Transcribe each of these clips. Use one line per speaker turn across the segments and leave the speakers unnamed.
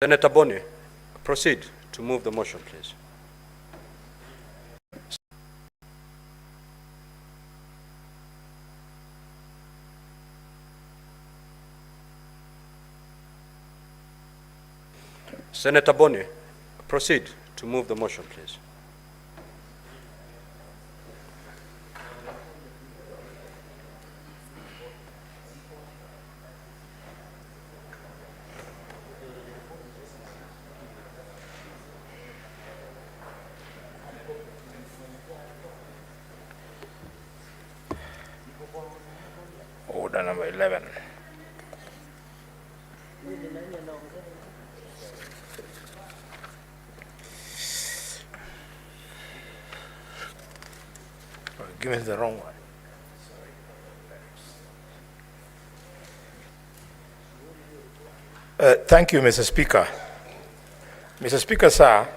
Senator Boni, proceed to move the motion, please. Senator Boni, proceed to move the motion, please.
Order number 11. Give me the wrong one. Thank you, Mr. Speaker. Mr. Speaker, sir,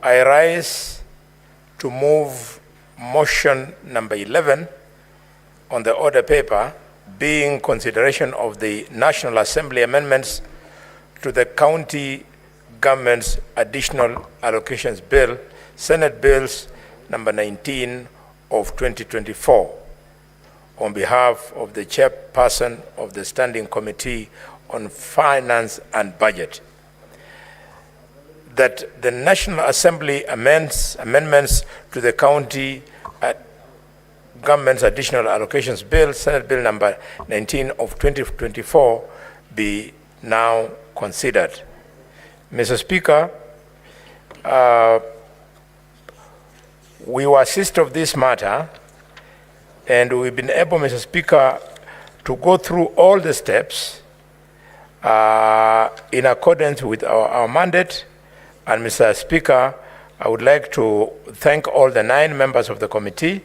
I rise to move motion number 11 on the order paper, being consideration of the National Assembly amendments to the County Government's Additional Allocations Bill, Senate Bills number 19 of 2024, on behalf of the Chairperson of the Standing Committee on Finance and Budget, that the National Assembly amendments to the County Government's Additional Allocations Bill, Senate Bill number 19 of 2024, be now considered. Mr. Speaker, we were assist of this matter, and we've been able, Mr. Speaker, to go through all the steps in accordance with our mandate. And Mr. Speaker, I would like to thank all the 9 members of the committee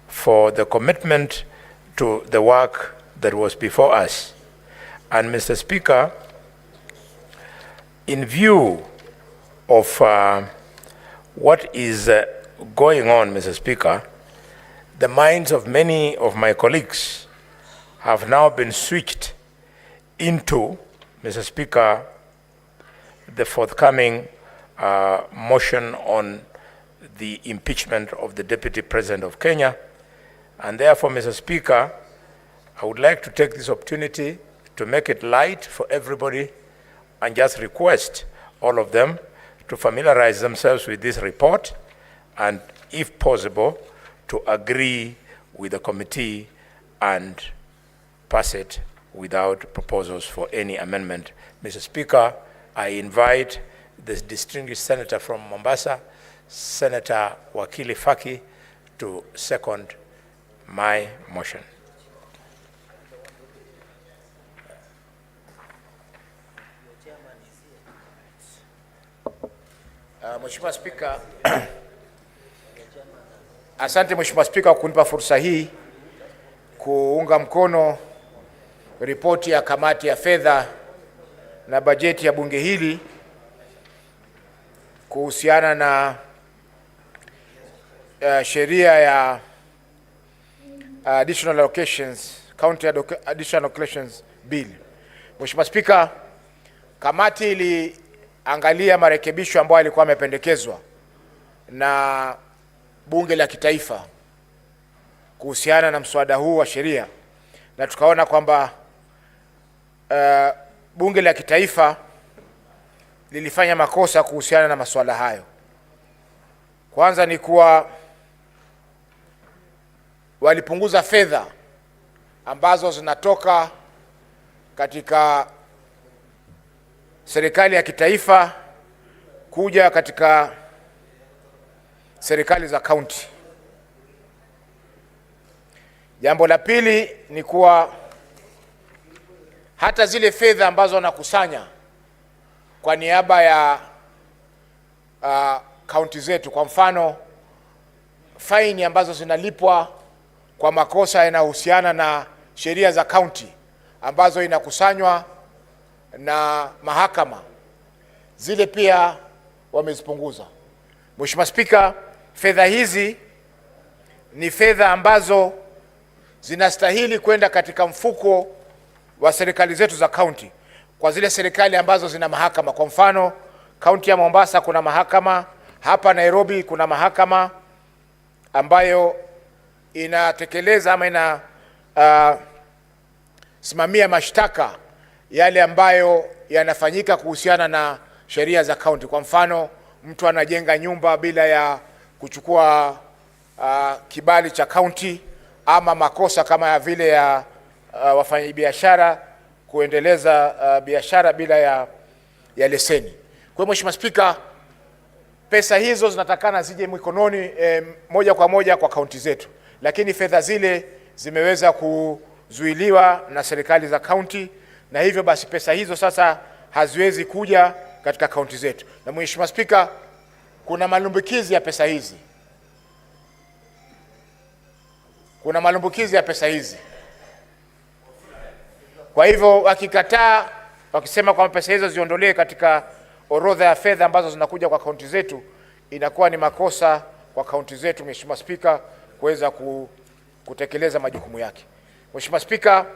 for the commitment to the work that was before us. And Mr. Speaker, in view of what is going on, Mr. Speaker, the minds of many of my colleagues have now been switched into, Mr. Speaker, the forthcoming motion on the impeachment of the Deputy President of Kenya. And therefore, Mr. Speaker, I would like to take this opportunity to make it light for everybody and just request all of them to familiarize themselves with this report and, if possible, to agree with the committee and pass it without proposals for any amendment. Mr. Speaker, I invite the distinguished senator from Mombasa, Senator Wakili Faki, to second my motion. Mheshimiwa Spika, asante Mheshimiwa Spika kwa kunipa fursa hii kuunga mkono ripoti ya kamati ya fedha na bajeti ya bunge hili kuhusiana na sheria ya additional allocations, county additional allocations bill. Mheshimiwa Spika, kamati iliangalia marekebisho ambayo yalikuwa yamependekezwa na bunge la kitaifa kuhusiana na mswada huu wa sheria, na tukaona kwamba bunge la kitaifa lilifanya makosa kuhusiana na masuala hayo. Kwanza ni kuwa walipunguza fedha ambazo zinatoka katika serikali ya kitaifa kuja katika serikali za kaunti. Jambo la pili ni kuwa hata zile fedha ambazo wanakusanya kwa niaba ya kaunti zetu, kwa mfano faini ambazo zinalipwa kwa makosa yanayohusiana na sheria za kaunti ambazo inakusanywa na mahakama, zile pia wamezipunguza. Mheshimiwa Spika, fedha hizi ni fedha ambazo zinastahili kwenda katika mfuko wa serikali zetu za kaunti. kwa zile serikali ambazo zina mahakama. Kwa mfano, kaunti ya Mombasa kuna mahakama, hapa Nairobi kuna mahakama ambayo inatekeleza ama ina simamia mashtaka yale ambayo yanafanyika kuhusiana na sheria za kaunti. Kwa mfano, mtu anajenga nyumba bila ya kuchukua kibali cha kaunti, ama makosa kama ya vile ya wafanyabiashara kuendeleza biashara bila ya leseni. Kwa hiyo Mheshimiwa Spika, pesa hizo zinatakana zije mikononi moja kwa moja kwa kaunti zetu, lakini fedha zile zimeweza kuzuiliwa na serikali za kaunti, na hivyo basi pesa hizo sasa haziwezi kuja katika kaunti zetu. Na Mheshimiwa Spika, kuna malumbukizi ya pesa hizi. Kuna malumbukizi ya pesa hizi. Kwa hivyo wakikataa, wakisema kwamba pesa hizo ziondolewe katika orodha ya fedha ambazo zinakuja kwa kaunti zetu, inakuwa ni makosa kwa kaunti zetu, Mheshimiwa Spika, kuweza kutekeleza majukumu yake. Mheshimiwa Spika,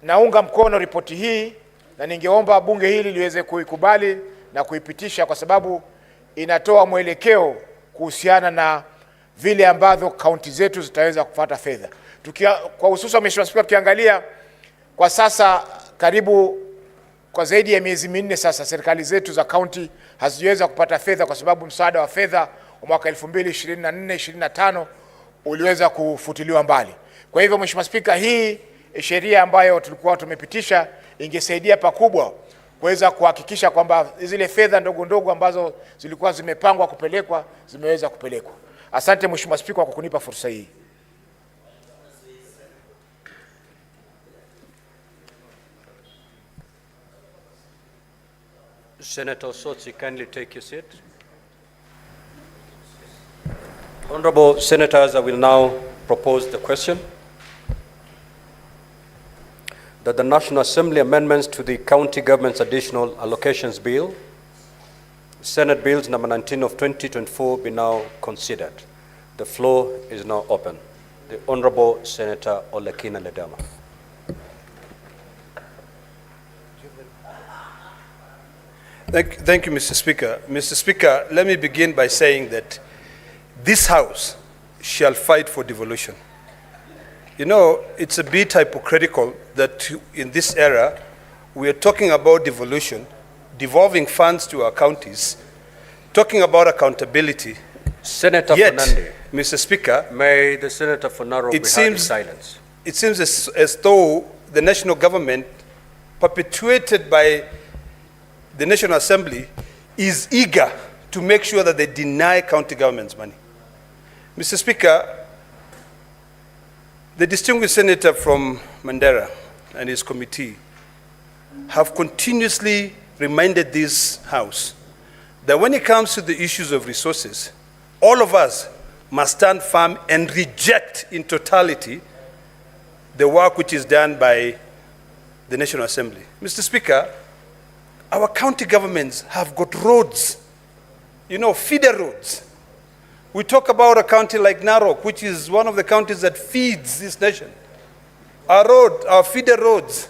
naunga mkono ripoti hii na ningeomba bunge hili liweze kuikubali na kuipitisha, kwa sababu inatoa mwelekeo kuhusiana na vile ambavyo kaunti zetu zitaweza kupata fedha. Kwa hususa Mheshimiwa Spika, tukiangalia kwa sasa karibu kwa zaidi ya miezi minne sasa serikali zetu za kaunti haziweza kupata fedha kwa sababu msaada wa fedha wa mwaka 2024-2025 uliweza kufutiliwa mbali. Kwa hivyo Mheshimiwa Spika, hii sheria ambayo tulikuwa tumepitisha ingesaidia pakubwa kuweza kuhakikisha kwamba zile fedha ndogo ndogo ambazo zilikuwa zimepangwa kupelekwa zimeweza kupelekwa. Asante Mheshimiwa Spika kwa kunipa fursa hii.
Senator Osotsi, kindly take your seat. Honorable Senators, I will now propose the question that the National Assembly amendments to the County Government's Additional Allocations Bill, Senate Bills number 19 of 2024, be now considered. The floor is now open. The Honorable Senator Olekina Ledama.
Thank you, Mr. Speaker. Mr. Speaker, let me begin by saying that this House shall fight for devolution. You know, it's a bit hypocritical that in this era, we are talking about devolution, devolving funds to our counties, talking about accountability.
Senator
Yet,
Fernande,
Mr. Speaker,
may the Senator for Nairobi have his silence.
It seems as though the national government, perpetuated by the National Assembly, is eager to make sure that they deny county governments money. Mr. Speaker, the distinguished senator from Mandera and his committee have continuously reminded this House that when it comes to the issues of resources, all of us must stand firm and reject in totality the work which is done by the National Assembly. Mr. Speaker, our county governments have got roads, you know, feeder roads. We talk about a county like Narok, which is one of the counties that feeds this nation. Our feeder roads,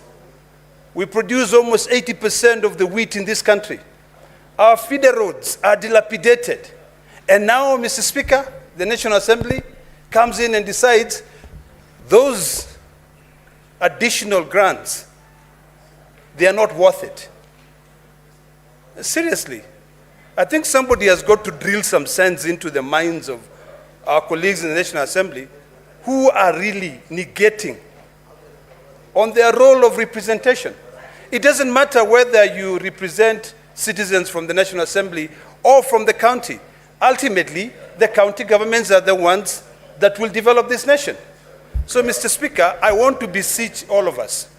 we produce almost 80% of the wheat in this country. Our feeder roads are dilapidated. And now, Mr. Speaker, the National Assembly comes in and decides those additional grants, they are not worth it. Seriously, I think somebody has got to drill some sense into the minds of our colleagues in the National Assembly who are really negating on their role of representation. It doesn't matter whether you represent citizens from the National Assembly or from the county. Ultimately, the county governments are the ones that will develop this nation. So, Mr. Speaker, I want to beseech all of us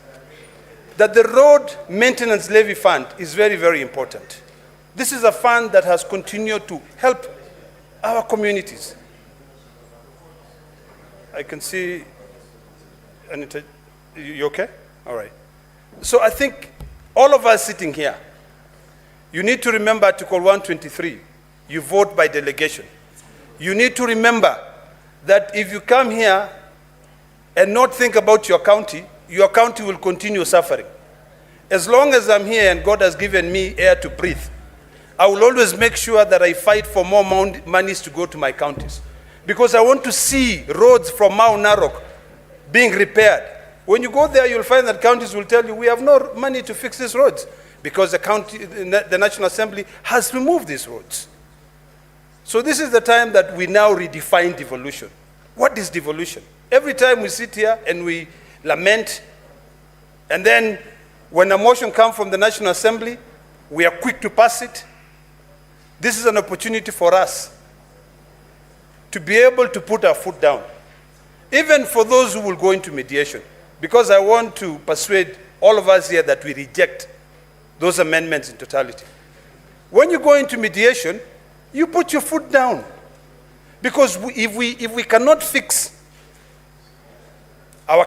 that the road maintenance levy fund is very, very important. This is a fund that has continued to help our communities. I can see, Anita, you okay? All right. So I think all of us sitting here, you need to remember Article 123. You vote by delegation. You need to remember that if you come here and not think about your county, your county will continue suffering. As long as I'm here and God has given me air to breathe, I will always make sure that I fight for more monies to go to my counties. Because I want to see roads from Mount Narok being repaired. When you go there, you'll find that counties will tell you, we have no money to fix these roads, because the National Assembly has removed these roads. So this is the time that we now redefine devolution. What is devolution? Every time we sit here and we lament, and then when a motion comes from the National Assembly, we are quick to pass it. This is an opportunity for us to be able to put our foot down, even for those who will go into mediation, because I want to persuade all of us here that we reject those amendments in totality. When you go into mediation, you put your foot down, because if we cannot fix